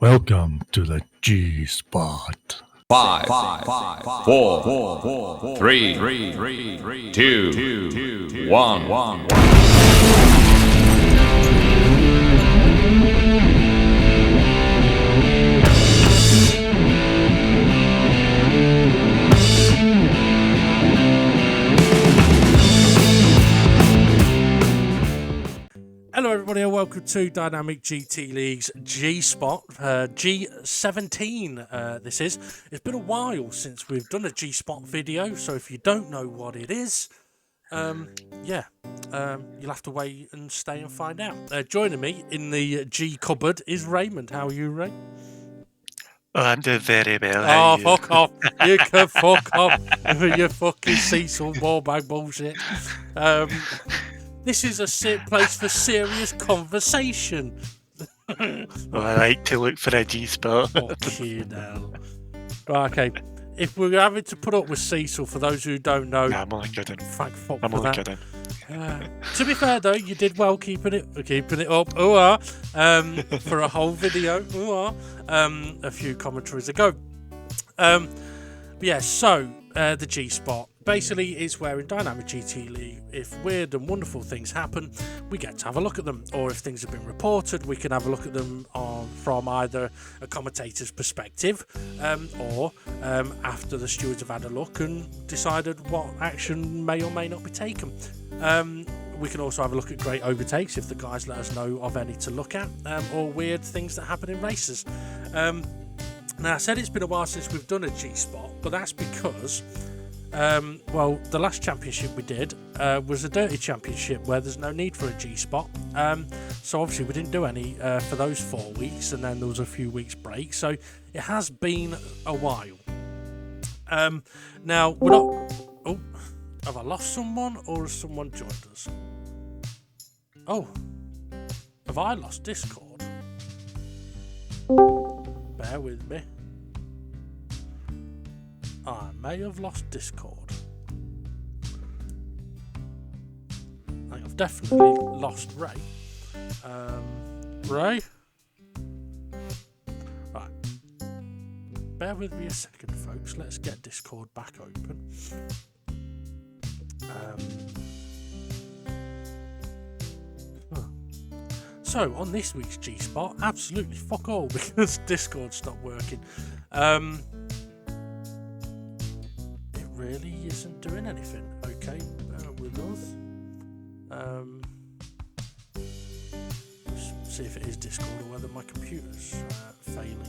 Welcome to the G-Spot. 5, 4, 3, 2, 1. Hello everybody and welcome to Dynamic GT League's G-Spot, G17 this is. It's been a while since we've done a G-Spot video, so if you don't know what it is, you'll have to wait and stay and find out. Joining me in the G cupboard is Raymond. How are you, Ray? Oh, I'm doing very well. Oh, fuck off. You can fuck off with your fucking Cecil wallbag bullshit. This is a place for serious conversation. I like to look for a G-spot. Fucking hell. Right, okay. If we're having to put up with Cecil, for those who don't know... Nah, I'm only kidding. Thank fuck I'm for only that. kidding. To be fair, though, you did well keeping it up for a whole video a few commentaries ago. The G-Spot. Basically, it's where in Dynamic GT League, if weird and wonderful things happen, we get to have a look at them. Or if things have been reported, we can have a look at them from either a commentator's perspective or after the stewards have had a look and decided what action may or may not be taken. We can also have a look at great overtakes if the guys let us know of any to look at, or weird things that happen in races. Now, I said it's been a while since we've done a G-Spot, but that's because... the last championship we did was a dirty championship where there's no need for a G-Spot. So obviously we didn't do any for those 4 weeks, and then there was a few weeks break. So it has been a while. Now, we're not... Oh, have I lost someone or has someone joined us? Oh, have I lost Discord? Bear with me. I may have lost Discord. I think I've definitely lost Ray. Ray? Right. Bear with me a second, folks. Let's get Discord back open. So, on this week's G-Spot, absolutely fuck all because Discord stopped working. Really isn't doing anything. Okay, bear with us. Let's see if it is Discord or whether my computer's failing.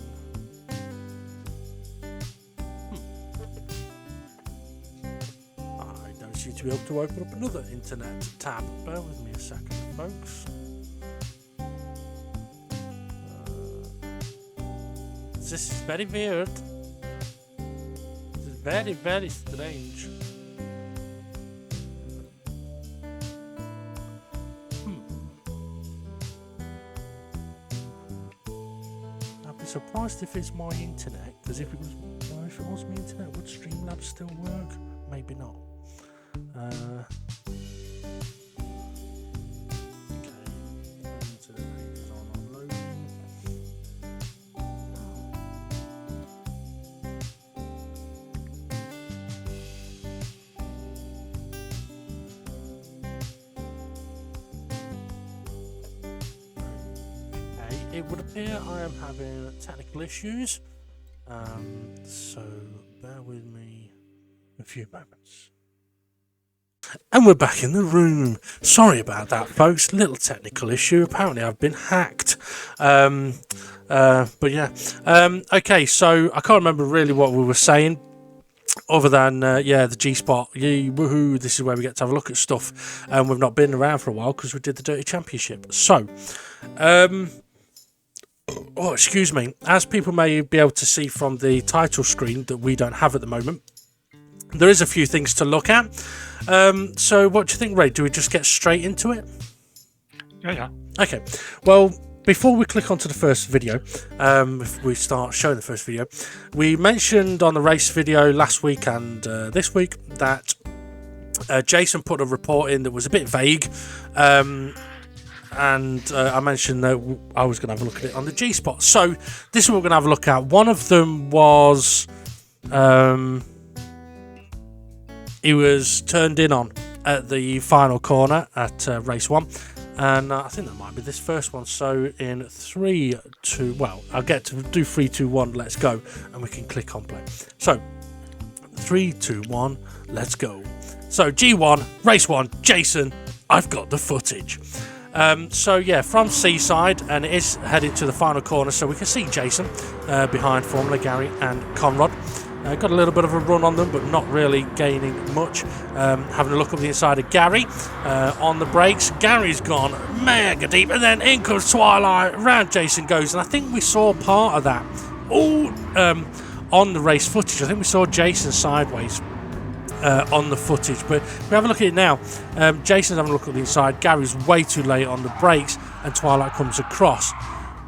I don't seem to be able to open up another internet tab. Bear with me a second, folks. This is very weird. Very, very strange. I'd be surprised if it's my internet, because if it was my internet, would Streamlabs still work? Maybe not. It would appear I am having technical issues, so bear with me a few moments. And we're back in the room. Sorry about that, folks. Little technical issue. Apparently I've been hacked. Okay, so I can't remember really what we were saying. Other than, the G-Spot, woohoo, this is where we get to have a look at stuff. And we've not been around for a while because we did the Dirty Championship. So, excuse me. As people may be able to see from the title screen that we don't have at the moment, there is a few things to look at. So what do you think, Ray? Do we just get straight into it? Yeah. Okay. Well, before we click onto the first video, if we start showing the first video, we mentioned on the race video last week and this week that Jason put a report in that was a bit vague. and I mentioned that I was going to have a look at it on the G-Spot. So this is what we're going to have a look at. One of them was he was turned in on at the final corner at race 1, and I think that might be this first one. So in 3, 2, well, I'll get to do 3, 2, 1, let's go, and we can click on play. So 3, 2, 1, let's go. So G1, race 1, Jason, I've got the footage. So yeah, from Seaside, and it is heading to the final corner, so we can see Jason behind Formula Gary and Conrad. Got a little bit of a run on them, but not really gaining much. Having a look up the inside of Gary on the brakes. Gary's gone mega deep, and then in comes Twilight. Round Jason goes, and I think we saw part of that all on the race footage. I think we saw Jason sideways on the footage, but if we have a look at it now, Jason's having a look at the inside. Gary's way too late on the brakes, and Twilight comes across.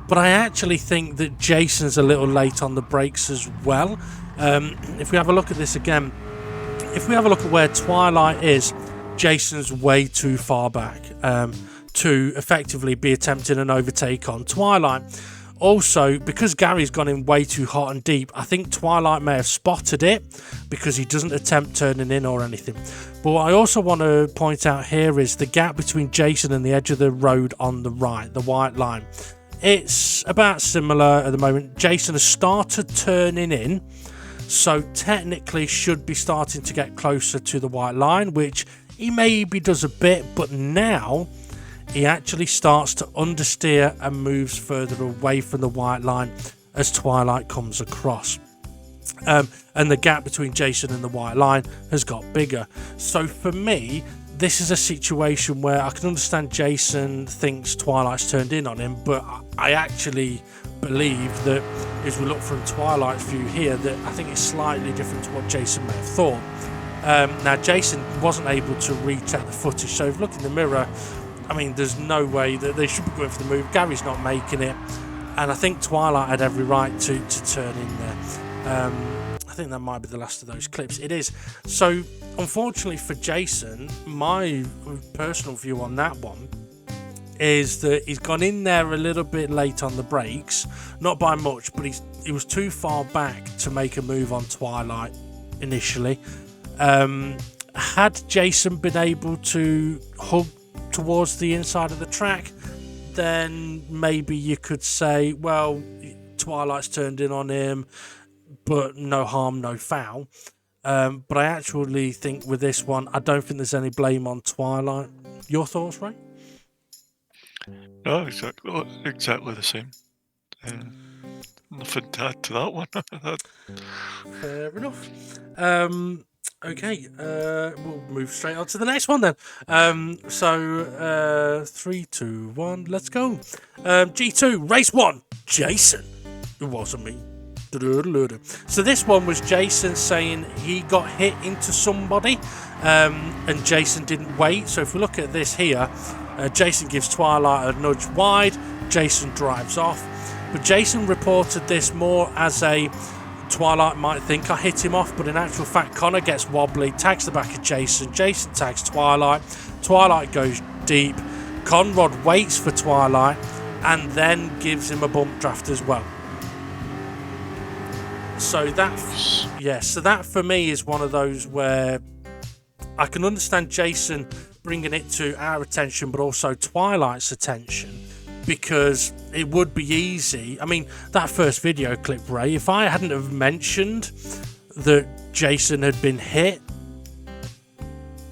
But I actually think that Jason's a little late on the brakes as well. If we have a look at this again, if we have a look at where Twilight is, Jason's way too far back to effectively be attempting an overtake on Twilight. Also, because Gary's gone in way too hot and deep, I think Twilight may have spotted it because he doesn't attempt turning in or anything. But what I also want to point out here is the gap between Jason and the edge of the road on the right, the white line. It's about similar at the moment. Jason has started turning in, so technically should be starting to get closer to the white line, which he maybe does a bit, but now he actually starts to understeer and moves further away from the white line as Twilight comes across. And the gap between Jason and the white line has got bigger. So for me, this is a situation where I can understand Jason thinks Twilight's turned in on him, but I actually believe that as we look from Twilight's view here, that I think it's slightly different to what Jason may have thought. Now, Jason wasn't able to retake the footage, so if you look in the mirror, I mean, there's no way that they should be going for the move. Gary's not making it, and I think Twilight had every right to turn in there. I think that might be the last of those clips. It is. So, unfortunately for Jason, my personal view on that one is that he's gone in there a little bit late on the brakes, not by much, but he was too far back to make a move on Twilight initially. Had Jason been able to hug towards the inside of the track, then maybe you could say, well, Twilight's turned in on him, but no harm, no foul. But I actually think with this one, I don't think there's any blame on Twilight. Your thoughts, Ray? No, exactly the same. Nothing to add to that one. Fair enough. Okay, we'll move straight on to the next one then. So 3, 2, 1, let's go. G2, race 1, Jason. It wasn't me. So this one was Jason saying he got hit into somebody, and Jason didn't wait. So if we look at this here, Jason gives Twilight a nudge wide, Jason drives off. But Jason reported this more as a Twilight might think I hit him off, but in actual fact Connor gets wobbly, tags the back of Jason, Jason tags Twilight, Twilight goes deep, Conrad waits for Twilight and then gives him a bump draft as well. So that for me is one of those where I can understand Jason bringing it to our attention, but also Twilight's attention, because it would be easy. I mean, that first video clip, Ray, if I hadn't have mentioned that Jason had been hit,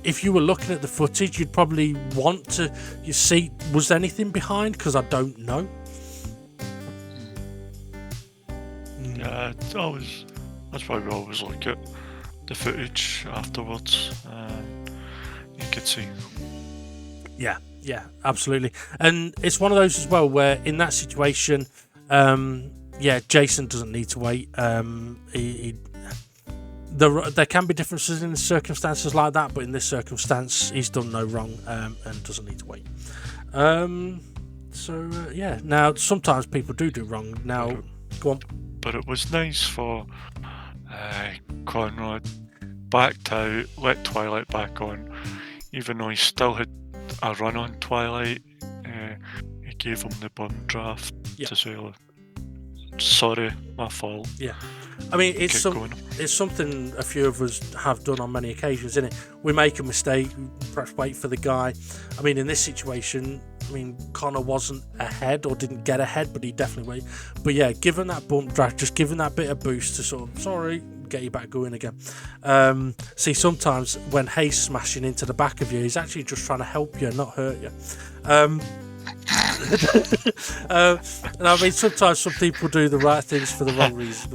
if you were looking at the footage, you'd probably want to see, was there anything behind? Because I don't know. Yeah, that's why we always look at the footage afterwards. You could see. Yeah, absolutely. And it's one of those as well where in that situation, Jason doesn't need to wait. There can be differences in circumstances like that, but in this circumstance, he's done no wrong and doesn't need to wait. Now sometimes people do wrong. Now, go on. But it was nice for Conrad backed out, let Twilight back on, even though he still had a run on Twilight. gave him the bum draft Yeah. to say, sorry, my fault. Yeah. I mean, Keep going. it's something a few of us have done on many occasions, isn't it? We make a mistake, perhaps wait for the guy. I mean, in this situation, Connor wasn't ahead or didn't get ahead, but he definitely waited. But yeah, given that bump draft, just giving that bit of boost to sort of, sorry, get you back going again. See, sometimes when Hayes smashing into the back of you, he's actually just trying to help you, not hurt you. And I mean, sometimes some people do the right things for the wrong reasons.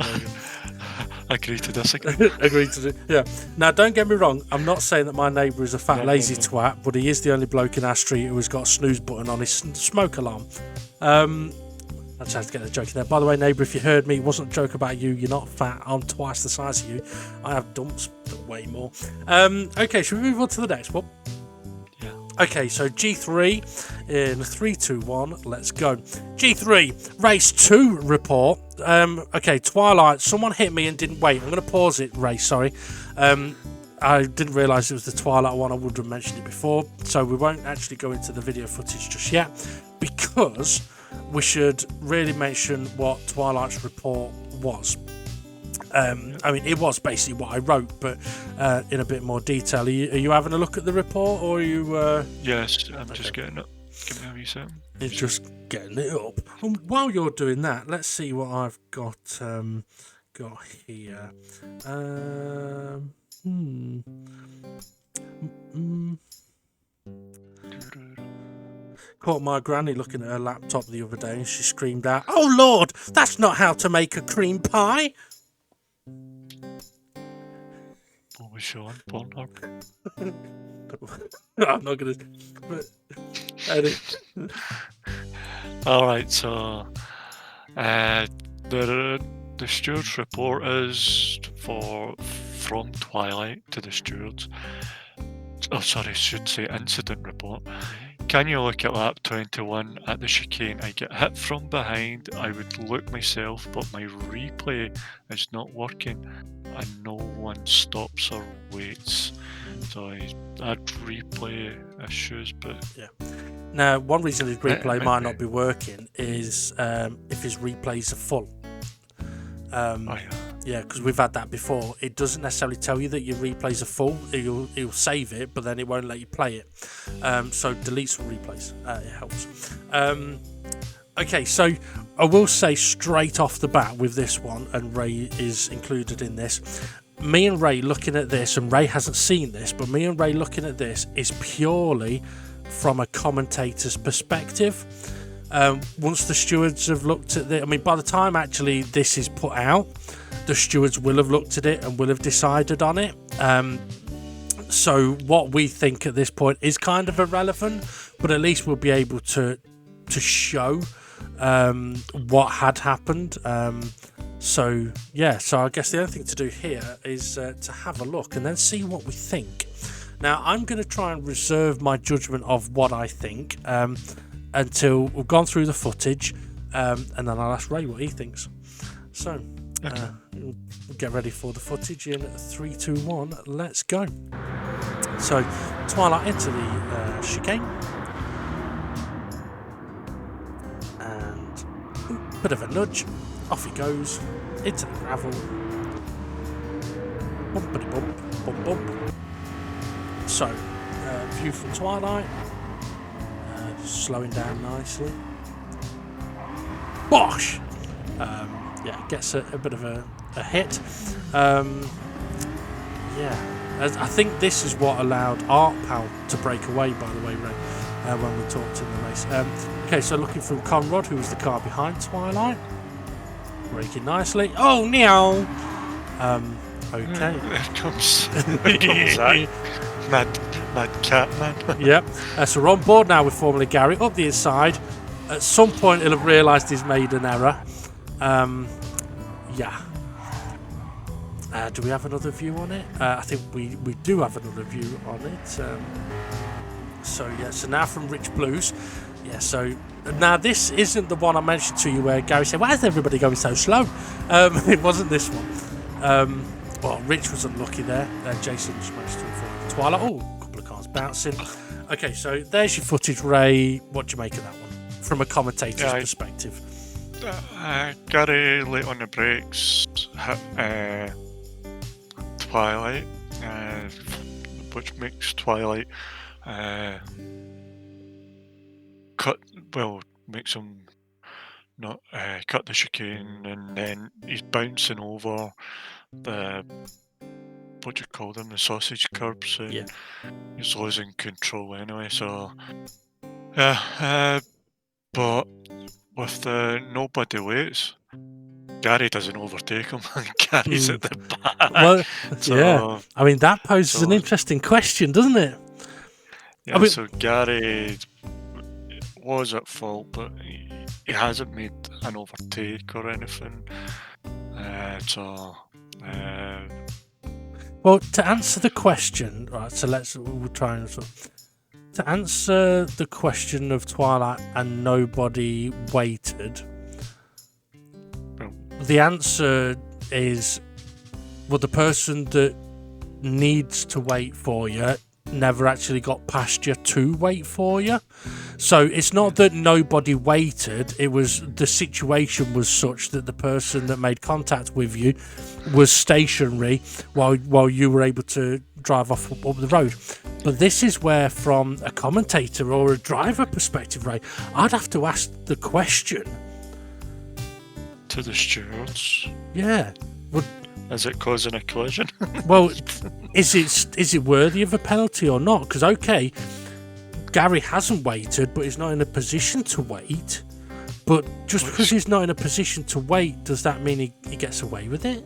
Agree to disagree. Agree to do. Yeah. Now, don't get me wrong. I'm not saying that my neighbour is a fat, lazy twat, but he is the only bloke in our street who has got a snooze button on his smoke alarm. I just had to get the joke in there. By the way, neighbour, if you heard me, it wasn't a joke about you. You're not fat. I'm twice the size of you. I have dumps, but way more. Okay, should we move on to the next one? Yeah. Okay, so G3 in 3, 2, 1. Let's go. G3 race 2 report. Okay, Twilight. Someone hit me and didn't wait. I'm going to pause it, Ray. Sorry. I didn't realise it was the Twilight one. I would have mentioned it before, so we won't actually go into the video footage just yet, because we should really mention what Twilight's report was. I mean, it was basically what I wrote, but in a bit more detail. Are you having a look at the report, or are you? Yes, I'm just getting it. Give me a wee second. It's just getting it up. And while you're doing that, let's see what I've got here. Caught my granny looking at her laptop the other day, and she screamed out, "Oh Lord, that's not how to make a cream pie!" What was Sean? Pornhub? I'm not gonna. Alright, so the steward's report is from Twilight to the stewards. Oh, sorry, I should say incident report. Can you look at lap 21 at the chicane? I get hit from behind. I would look myself, but my replay is not working, and no one stops or waits. So I had replay issues, but yeah. Now, one reason his replay might not be working is if his replays are full. Yeah, because we've had that before. It doesn't necessarily tell you that your replays are full. It'll save it, but then it won't let you play it. So delete some replays. It helps. Okay, so I will say straight off the bat with this one, and Ray is included in this. Me and Ray looking at this, and Ray hasn't seen this, but me and Ray looking at this is purely from a commentator's perspective. Once the stewards have looked at it, I mean, by the time actually this is put out, the stewards will have looked at it and will have decided on it. So what we think at this point is kind of irrelevant, but at least we'll be able to show what had happened. So I guess the only thing to do here is to have a look and then see what we think. Now, I'm going to try and reserve my judgment of what I think until we've gone through the footage, and then I'll ask Ray what he thinks. So, we'll get ready for the footage in 3, 2, 1. Let's go. So, Twilight into the chicane. And bit of a nudge. Off he goes. Into the gravel. Bumpity bump. Bump bump. So, view from Twilight. Slowing down nicely. Bosh! Gets a bit of a hit. I think this is what allowed Art Pal to break away, by the way, Ray, when we talked in the race. Okay, so looking from Conrad, who was the car behind Twilight. Braking nicely. Oh, no! Okay. Here comes that mad cat, man. Yep. So we're on board now with Formula Gary. Up the inside. At some point, he'll have realised he's made an error. Do we have another view on it? I think we do have another view on it. So now from Rich Blues. Yeah, so now this isn't the one I mentioned to you where Gary said, "Why is everybody going so slow?" It wasn't this one. Well, Rich was unlucky there. Jason just managed to avoid Twilight. Oh, a couple of cars bouncing. Okay, so there's your footage, Ray. What do you make of that one from a commentator's perspective. Gary late on the breaks hit Twilight, which makes Twilight makes him not cut the chicane, and then he's bouncing over the what do you call them, the sausage curbs, and he's losing control anyway. So but with the nobody waits, Gary doesn't overtake him and Gary's at the back. Well, yeah. I mean, that poses an interesting question, doesn't it? Yeah, so Gary was at fault, but he hasn't made an overtake or anything. Well, to answer the question, right, so we'll try and to answer the question of Twilight and nobody waited. The answer is, well, the person that needs to wait for you never actually got past you to wait for you. So it's not that nobody waited, it was the situation was such that the person that made contact with you was stationary while you were able to drive off up the road. But this is where, from a commentator or a driver perspective, right, I'd have to ask the question to the stewards. Yeah. Is it causing a collision? Well, is it worthy of a penalty or not? Because, okay, Gary hasn't waited, but he's not in a position to wait. But just because he's not in a position to wait, does that mean he gets away with it?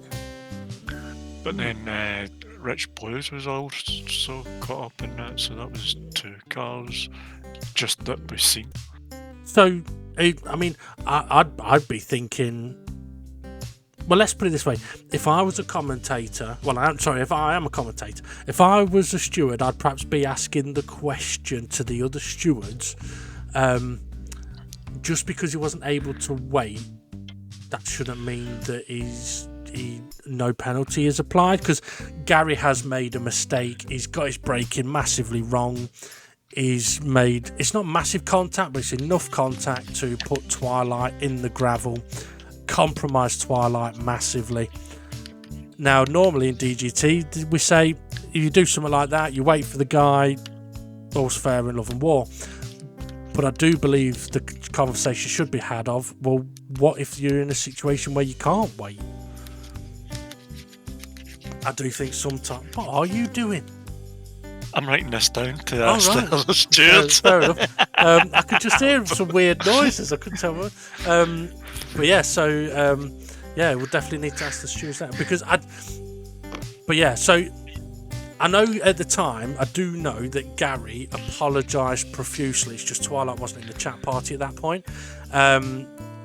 But then Rich Blues was also caught up in that, so that was 2 cars just that we've seen. So, I mean, I'd be thinking... Well, let's put it this way. If I was a commentator... Well, if I am a commentator. If I was a steward, I'd perhaps be asking the question to the other stewards. Just because he wasn't able to wait, that shouldn't mean that no penalty is applied. Because Gary has made a mistake. He's got his braking massively wrong. He's made... It's not massive contact, but it's enough contact to put Twilight in the gravel. Compromise Twilight massively. Now, normally in DGT, we say if you do something like that, you wait for the guy, all's fair in love and war. But I do believe the conversation should be had of, well, what if you're in a situation where you can't wait? I do think sometimes... What are you doing? I'm writing this down to ask the stewards. Fair enough. I could just hear some weird noises. I couldn't tell what. But yeah, so we'll definitely need to ask the stewards that because so I know at the time, I do know that Gary apologised profusely. It's just Twilight wasn't in the chat party at that point.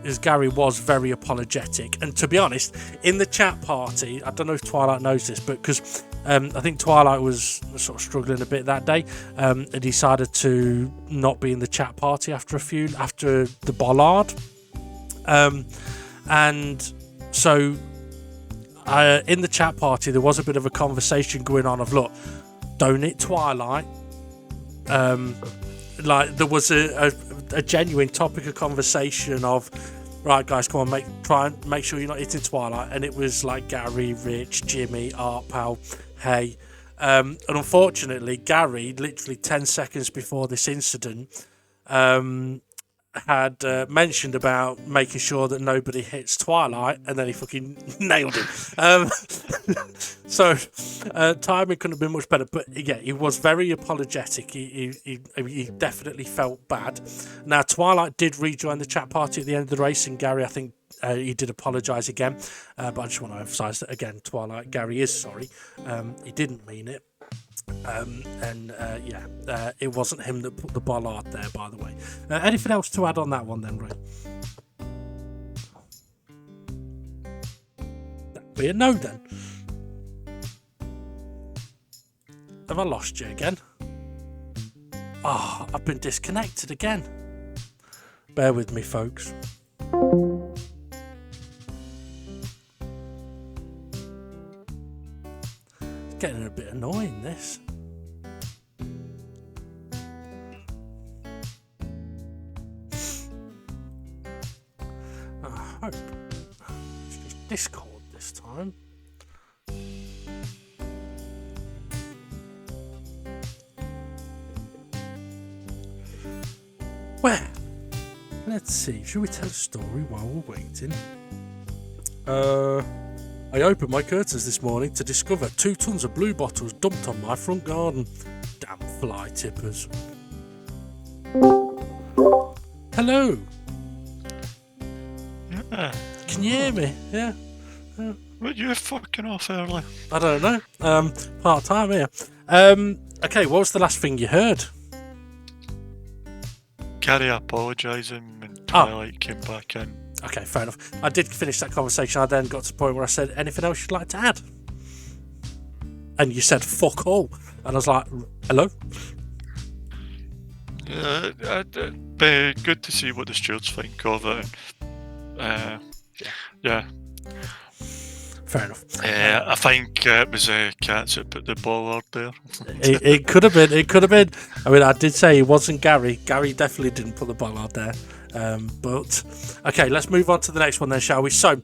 As Gary was very apologetic, and to be honest, in the chat party, I don't know if Twilight knows this, but because I think Twilight was sort of struggling a bit that day, and decided to not be in the chat party after the bollard, and so in the chat party there was a bit of a conversation going on of, look, don't hit Twilight. Like there was a genuine topic of conversation of, right guys, come on, try and make sure you're not hitting Twilight, and it was like Gary, Rich, Jimmy, Art Pal, Hey, and unfortunately Gary, literally 10 seconds before this incident, had mentioned about making sure that nobody hits Twilight, and then he fucking nailed him. So timing couldn't have been much better, but yeah, he was very apologetic. He definitely felt bad. Now Twilight did rejoin the chat party at the end of the race, and Gary, I think he did apologise again, but I just want to emphasise that again, Twilight, Gary is sorry. He didn't mean it. It wasn't him that put the bollard there, by the way. Anything else to add on that one then, Ray? That'd be a no then. Have I lost you again? I've been disconnected again. Bear with me, folks. Getting a bit annoying, this. Discord this time. Where? Let's see. Should we tell a story while we're waiting? I opened my curtains this morning to discover 2 tons of blue bottles dumped on my front garden. Damn fly tippers. Hello. Yeah. Can you hear me? Yeah. But you're fucking off early. I don't know. Part time here. Okay, what was the last thing you heard? Gary apologising when Twilight came back in. Okay, fair enough. I did finish that conversation. I then got to the point where I said, anything else you'd like to add? And you said, fuck all. And I was like, hello? Yeah, it'd be good to see what the stewards think of it. Yeah. Fair enough. I think it was Cats that put the bollard there. It could have been. It could have been. I mean, I did say it wasn't Gary. Gary definitely didn't put the bollard there. But okay, let's move on to the next one then, shall we? So,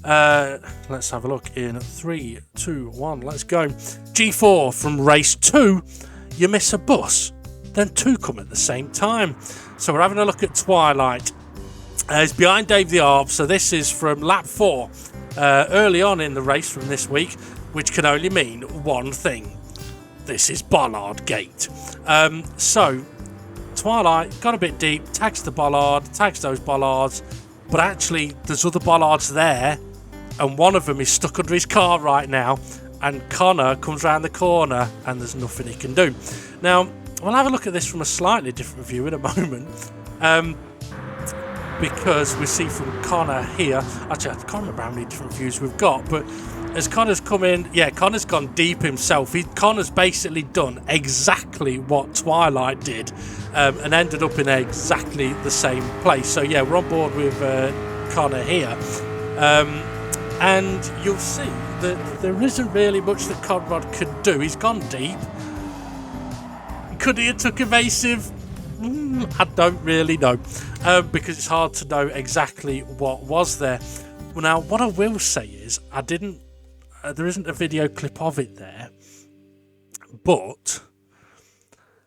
let's have a look in 3, 2, 1. Let's go. G4 from race 2. You miss a bus, then 2 come at the same time. So we're having a look at Twilight. It's behind Dave the Arb. So this is from lap 4. Early on in the race from this week, which can only mean one thing. This is Bollard Gate. So, Twilight got a bit deep, tags the bollard, tags those bollards, but actually there's other bollards there, and one of them is stuck under his car right now, and Connor comes round the corner, and there's nothing he can do. Now, we'll have a look at this from a slightly different view in a moment. Because we see from Connor here, actually I can't remember how many different views we've got, but as Connor's come in, Connor's gone deep himself. Connor's basically done exactly what Twilight did, and ended up in exactly the same place. So we're on board with Connor here, and you'll see that there isn't really much that Conrad could do. He's gone deep. Could he have took evasive? I don't really know, because it's hard to know exactly what was there. Well, now, what I will say is, there isn't a video clip of it there, but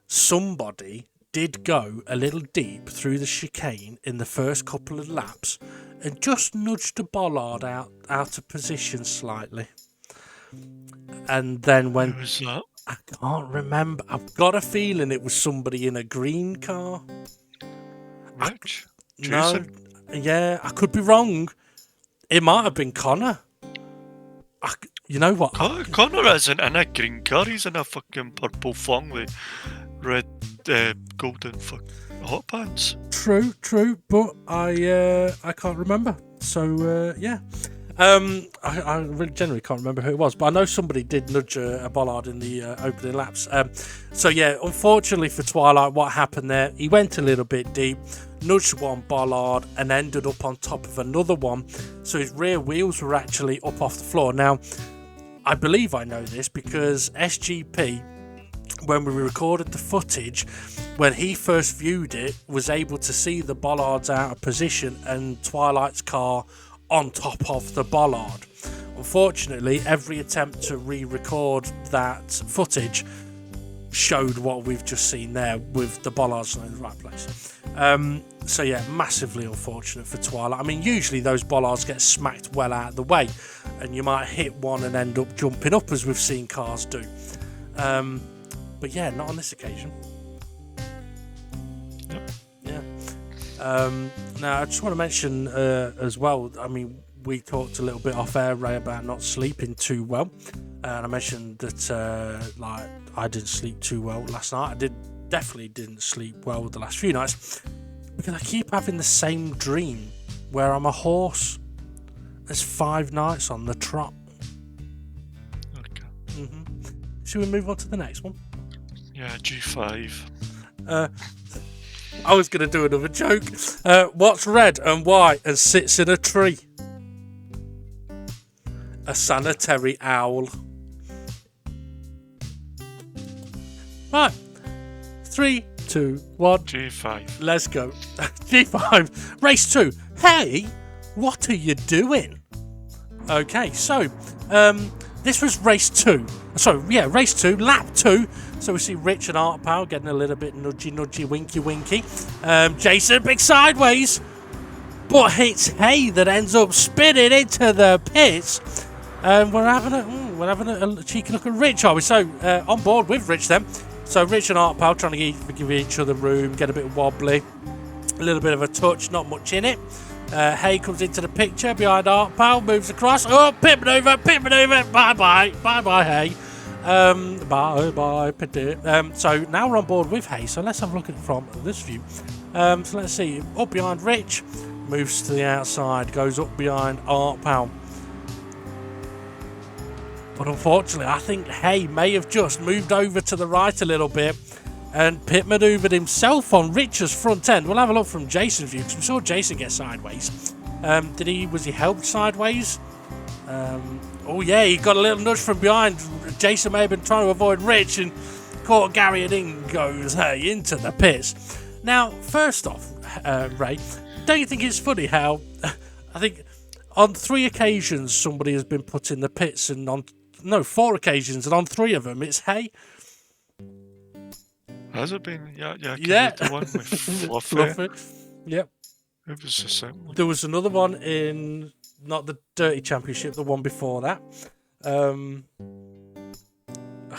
somebody did go a little deep through the chicane in the first couple of laps and just nudged the bollard out of position slightly. And then when... Who was that? I can't remember. I've got a feeling it was somebody in a green car. Rich? No. Yeah, I could be wrong. It might have been Connor. You know what? Connor isn't in a green car. He's in a fucking purple thong with red, golden hot pants. True. But I can't remember. So, yeah. I really generally can't remember who it was, but I know somebody did nudge a bollard in the opening laps. Unfortunately for Twilight, what happened there, he went a little bit deep, nudged one bollard and ended up on top of another one, so his rear wheels were actually up off the floor. Now, I believe I know this because SGP, when we recorded the footage, when he first viewed it, was able to see the bollards out of position and Twilight's car on top of the bollard. Unfortunately, every attempt to re-record that footage showed what we've just seen there with the bollards in the right place. Massively unfortunate for Twilight. I mean, usually those bollards get smacked well out of the way and you might hit one and end up jumping up, as we've seen cars do. But not on this occasion. Now, I just want to mention as well, I mean, we talked a little bit off air, Ray, about not sleeping too well. And I mentioned that I didn't sleep too well last night. I definitely didn't sleep well the last few nights because I keep having the same dream where I'm a horse. There's 5 nights on the trot. Okay. Should we move on to the next one? Yeah, G5. I was going to do another joke. What's red and white and sits in a tree? A sanitary owl. Right. 3, 2, 1. G5. Let's go. G5. Race 2. Hey, what are you doing? Okay, so this was race 2. Race 2, lap 2. So we see Rich and Art Pal getting a little bit nudgy, winky. Jason, big sideways. But it's Hay that ends up spinning into the pits. We're having a cheeky look at Rich, are we? So on board with Rich then. So Rich and Art Pal trying to give each other room, get a bit wobbly, a little bit of a touch, not much in it. Hay comes into the picture behind Art Pal, moves across. Oh, pit maneuver. Bye, Hay. Bye, Petit. So now we're on board with Hay. So let's have a look at it from this view. So let's see. Up behind Rich, moves to the outside, goes up behind Art Pal. But unfortunately, I think Hay may have just moved over to the right a little bit and pit manoeuvred himself on Rich's front end. We'll have a look from Jason's view because we saw Jason get sideways. Was he helped sideways? Oh yeah, he got a little nudge from behind. Jason may have been trying to avoid Rich and caught Gary, and in goes Hay into the pits. Now, first off, Ray, don't you think it's funny how I think on 3 occasions somebody has been put in the pits, and 4 occasions, and on 3 of them it's Hay. Has it been? Yeah. The one with Fluffy. Yep. It was the same one. There was another one in, not the Dirty Championship, the one before that. I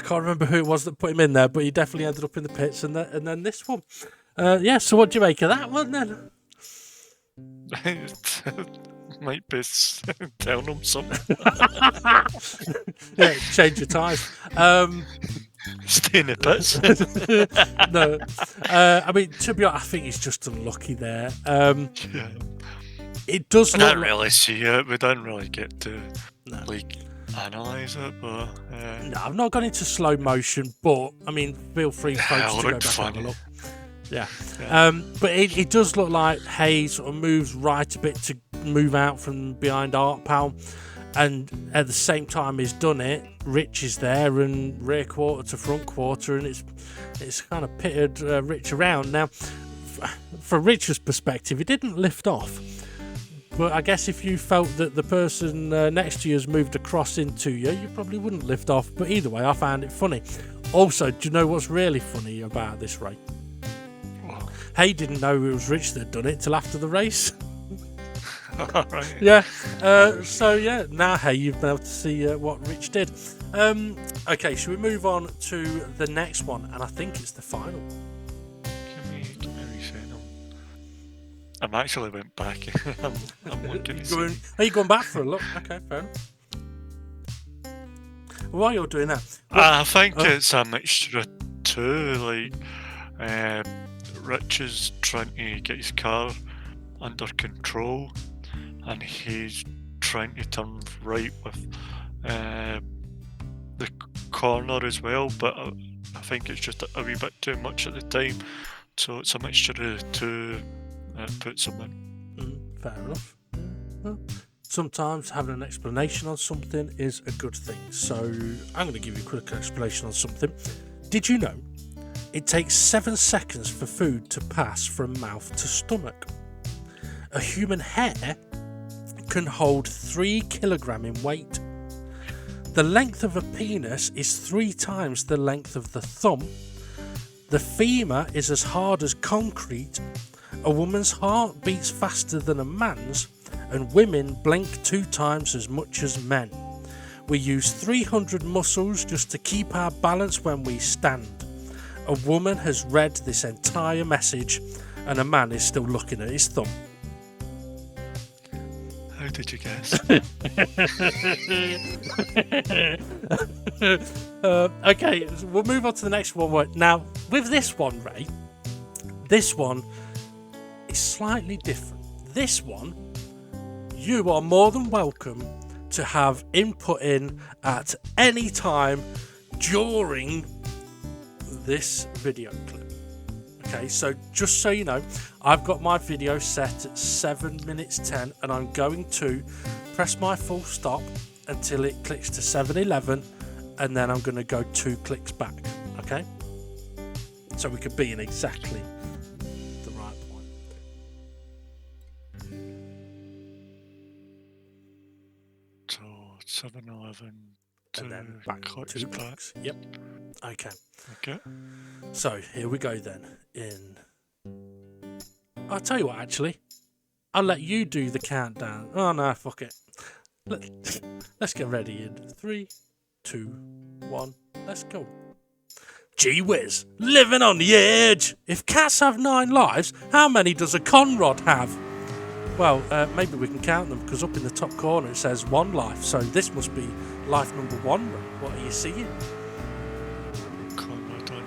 can't remember who it was that put him in there, but he definitely ended up in the pits, and then this one. So what do you make of that one then? Might be telling him something. Yeah, change your tyres. Stay in the pits. No, I mean, to be honest, I think he's just unlucky there. It does. I don't really see it. We don't really get to analyse it, but no, I've not gone into slow motion. But I mean, feel free, folks, to go back and have a look. Yeah. But it does look like Hay sort of moves right a bit to move out from behind Art Pal, and at the same time he's done it, Rich is there, and rear quarter to front quarter, and it's kind of pitted Rich around. Now, from Rich's perspective, he didn't lift off, but I guess if you felt that the person next to you has moved across into you, you probably wouldn't lift off. But either way, I found it funny. Also, do you know what's really funny about this race? Hay didn't know it was Rich that had done it till after the race. Right. Yeah. Now Hay, you've been able to see what Rich did. Okay, should we move on to the next one? And I think it's the final. Can we reset them? I'm actually went back. I'm looking to see. Are you going back for a look? Okay, fair enough. While you're doing that, I think it's a mixture of two. Rich is trying to get his car under control, and he's trying to turn right with the corner as well, but I think it's just a wee bit too much at the time, so it's a mixture of the two that puts him in. Fair enough. Well, sometimes having an explanation on something is a good thing, so I'm going to give you a quick explanation on something. Did you know it takes 7 seconds for food to pass from mouth to stomach? A human hair can hold 3 kilograms in weight. The length of a penis is 3 times the length of the thumb. The femur is as hard as concrete. A woman's heart beats faster than a man's, and women blink 2 times as much as men. We use 300 muscles just to keep our balance when we stand. A woman has read this entire message, and a man is still looking at his thumb. How did you guess? Okay, so we'll move on to the next one. Now, with this one, Ray, this one is slightly different. This one, you are more than welcome to have input in at any time during this video clip. Okay, so just so you know, I've got my video set at 7 minutes 10, and I'm going to press my full stop until it clicks to 7:11, and then I'm going to go 2 clicks back. Okay, so we could be in exactly the right point. So what, 7-11 to and then back clocks 2 back. clocks. Yep. Okay. Okay. So here we go then. I'll tell you what, actually. I'll let you do the countdown. Oh no, fuck it. Let's get ready in 3, 2, 1. Let's go. Gee whiz, living on the edge. If cats have 9 lives, how many does a Conrod have? Well, maybe we can count them, because up in the top corner it says 1 life. So this must be life number 1. What are you seeing? Conrad on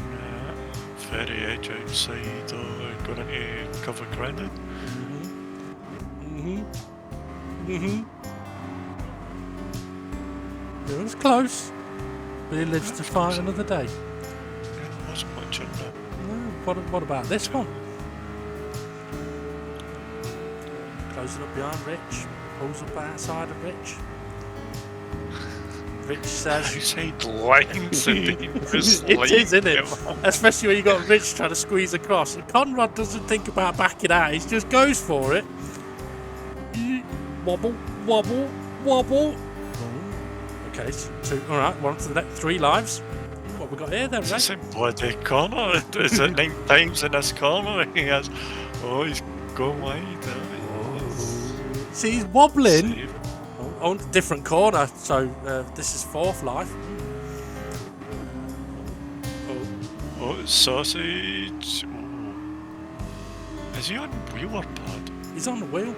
very edge outside, going to cover grounded. It was close, but he lives to fight another day. Yeah, wasn't much in that. No, what about this one? Closing up behind Rich, pulls up outside of Rich. Rich says... Outside lines and it is, isn't it? Especially when you got Rich trying to squeeze across. And Conrad doesn't think about backing out, he just goes for it. Wobble, wobble, wobble. Okay, so 2. Alright, we're on to the next 3 lives. What we got here then, It's right? a bloody corner. Is it 9 times in this corner? He has. Oh, he's gone wide. See, he's wobbling. Save. On a different corner, so this is 4th life. Oh, it's sausage. Oh. Is he on wheel or pad? He's on the wheel.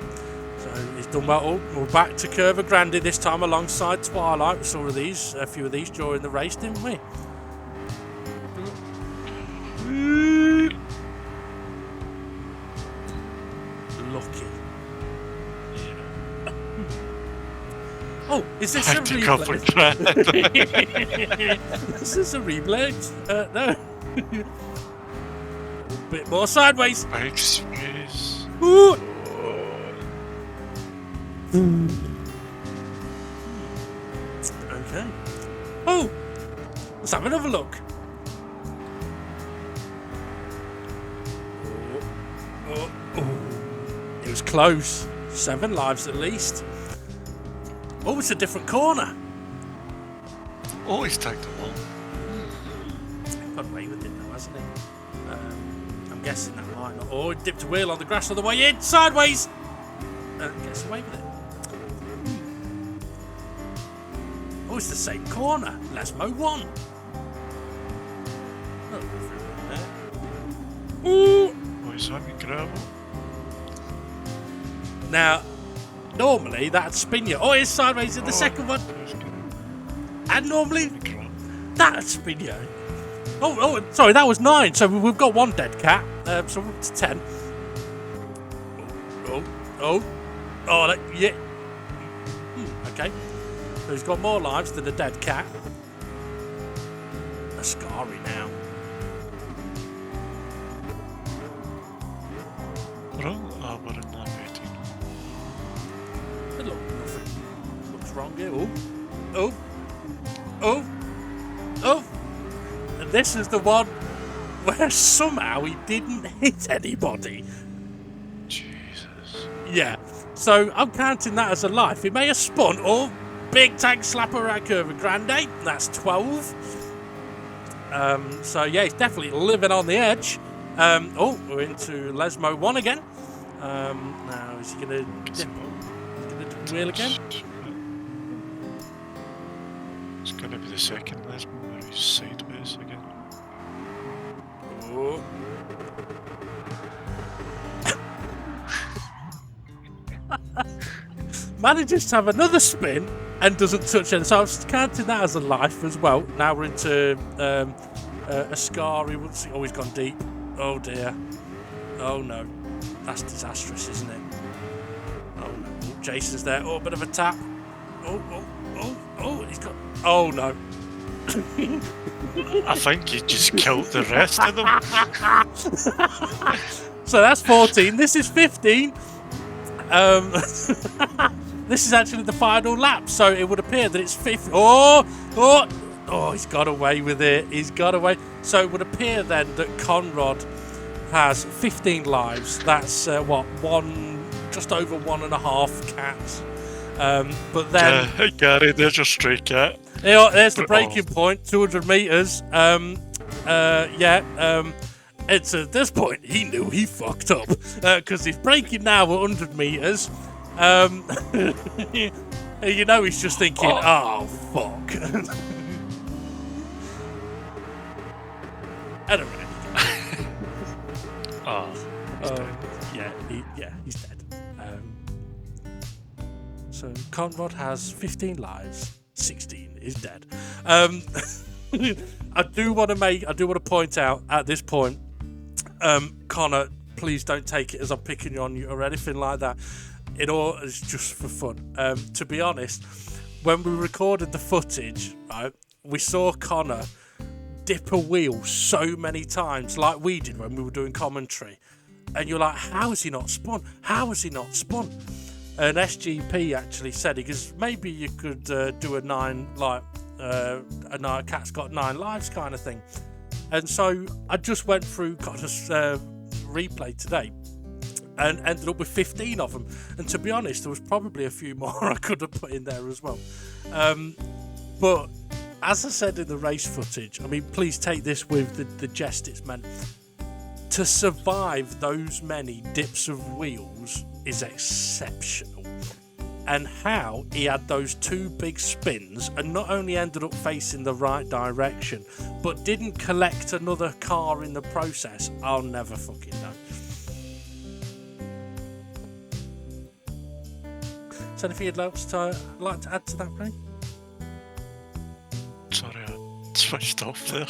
So he's done well. Oh, we're back to Curva Grande this time alongside Twilight. We saw a few of these during the race, didn't we? Lucky. Oh, is this a replay? This is a replay. No. A bit more sideways. Big space. Ooh. Okay. Oh, let's have another look. It was close. 7 lives at least. Oh, it's a different corner. Oh, he's tagged along. Got away with it though, hasn't he? I'm guessing that might not. Oh, he dipped a wheel on the grass on the way in. Sideways. Gets away with it. Oh, it's the same corner. Lesmo won. Ooh. Oh, he's on the gravel. Now, normally that'd spin you. Oh, it's sideways in the second one. And normally that'd spin you. Oh, sorry, that was 9. So we've got 1 dead cat. So we're up to 10. Yeah. Okay. So he's got more lives than a dead cat. A Scary now. Wrong? We're in lap 18. Look, nothing looks wrong here. Oh. And this is the one where somehow he didn't hit anybody. Jesus. Yeah. So I'm counting that as a life. He may have spun. Oh, big tank slapper at Curva Grande. That's 12. So yeah, he's definitely living on the edge. We're into Lesmo 1 again. Now is he gonna wheel again? It's gonna be the second Lesmo where he's sideways again. Oh. Manages to have another spin and doesn't touch it. So I was counting that as a life as well. Now we're into a Scary. Oh, he's gone deep. Oh dear. Oh no. That's disastrous, isn't it? Oh no. Oh, Jason's there. Oh, a bit of a tap. Oh, he's got... Oh no. I think he just killed the rest of them. So that's 14. This is 15. This is actually the final lap, so it would appear that it's 50. Oh, he's got away with it. He's got away. So it would appear then that Conrad has 15 lives. That's just over 1.5 cats. But then Gary, there's your stray cat. there's the breaking point, 200 meters. It's at this point he knew he fucked up because he's breaking now at 100 meters. You know he's just thinking, oh fuck. Anyway. He's dead. So Conrad has 15 lives, 16 is dead. I do want to point out at this point, Connor, please don't take it as I'm picking on you or anything like that. It all is just for fun. To be honest, when we recorded the footage, right, we saw Connor dip a wheel so many times, like we did when we were doing commentary, and you're like, how has he not spun? How has he not spun? And SGP actually said, because maybe you could do a cat's got 9 lives kind of thing. And so I just went through Connor's replay today and ended up with 15 of them. And to be honest, there was probably a few more I could have put in there as well. But as I said in the race footage, I mean, please take this with the jest it's meant. To survive those many dips of wheels is exceptional. And how he had those 2 big spins and not only ended up facing the right direction, but didn't collect another car in the process, I'll never fucking know. Is there anything you'd like to add to that, Ray? Sorry, I switched off there.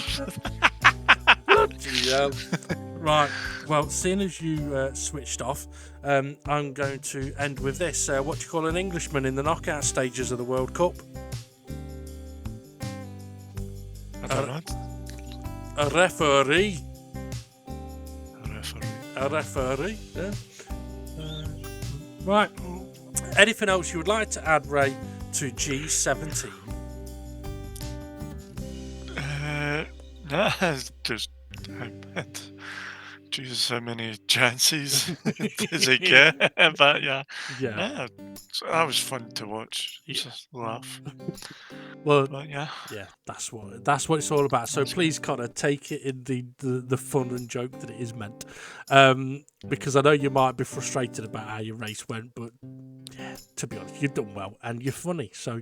Bloody hell. Right, well, seeing as you switched off, I'm going to end with this. What do you call an Englishman in the knockout stages of the World Cup? I don't know. A referee. A referee. A referee, yeah. Right. Anything else you would like to add, Ray, to G17? No, just... Jesus, how many chances does he get? But yeah, that was fun to watch. Just laugh. Well, but yeah, that's what it's all about. So please, Connor, take it in the fun and joke that it is meant, because I know you might be frustrated about how your race went, but yeah, to be honest, you've done well and you're funny. So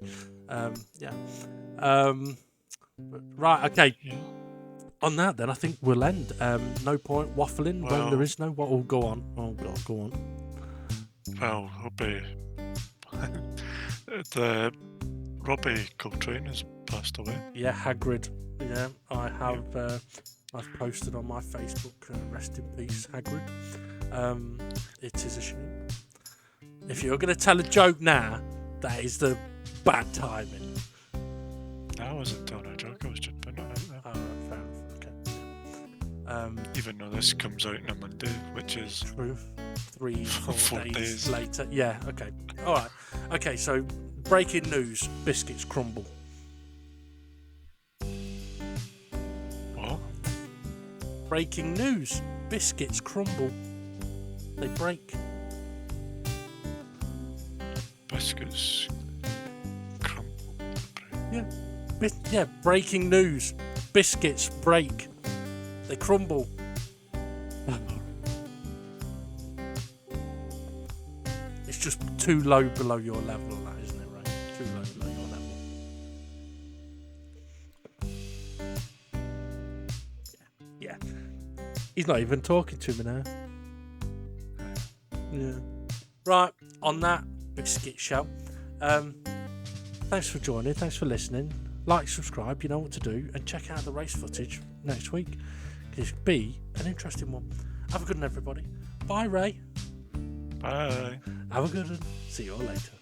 right, okay. Yeah. On that, then I think we'll end. No point waffling when there is no. What will go on? Oh God, go on. Well, the Robbie Coltrane has passed away. Yeah, Hagrid. Yeah, I have. I've posted on my Facebook. Rest in peace, Hagrid. It is a shame. If you're going to tell a joke now, that is the bad timing. I wasn't telling a joke. I was just putting it out there. Oh, right, fair enough. Even though this comes out on a Monday, which is true, 3-4 4 days later. Yeah, okay. All right. Okay, so breaking news, biscuits crumble. What? Breaking news, biscuits crumble. They break. Biscuits crumble. Yeah, breaking news, biscuits break. They crumble. It's just too low below your level on that, isn't it, Ray? Too low below your level. Yeah. He's not even talking to me now. Yeah. Right, on that biscuit show. Thanks for joining, thanks for listening. Like, subscribe, you know what to do, and check out the race footage next week. It's be an interesting one. Have a good one, everybody. Bye, Ray. Bye. Have a good one. See you all later.